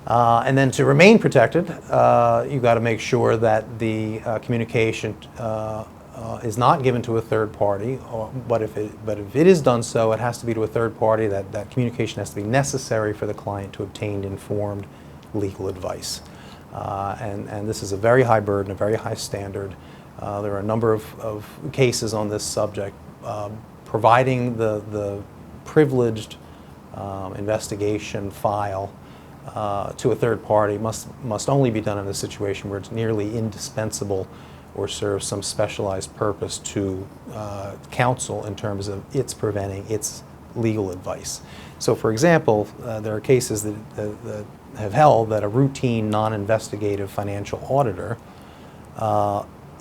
And then to remain protected, you've got to make sure that the communication is not given to a third party, but if it is done so, it has to be to a third party. That communication has to be necessary for the client to obtain informed legal advice. And this is a very high burden, a very high standard. There are a number of cases on this subject. Providing the privileged investigation file to a third party must only be done in a situation where it's nearly indispensable or serves some specialized purpose to counsel in terms of its preventing its legal advice. So, for example, there are cases that have held that a routine non-investigative financial auditor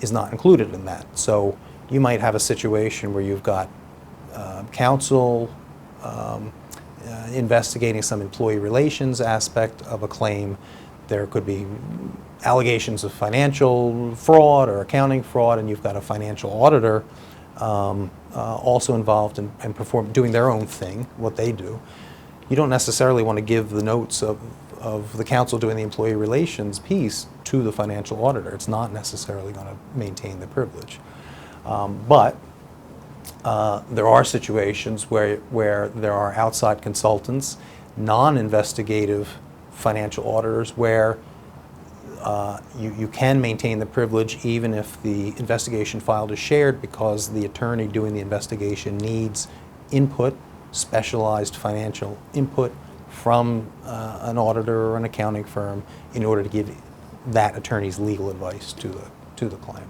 is not included in that. So you might have a situation where you've got counsel investigating some employee relations aspect of a claim. There could be allegations of financial fraud or accounting fraud, and you've got a financial auditor also involved in doing their own thing, what they do. You don't necessarily want to give the notes of the counsel doing the employee relations piece to the financial auditor. It's not necessarily going to maintain the privilege. But there are situations where there are outside consultants, non-investigative financial auditors, where you can maintain the privilege even if the investigation file is shared, because the attorney doing the investigation needs input, specialized financial input from an auditor or an accounting firm in order to give that attorney's legal advice to the client.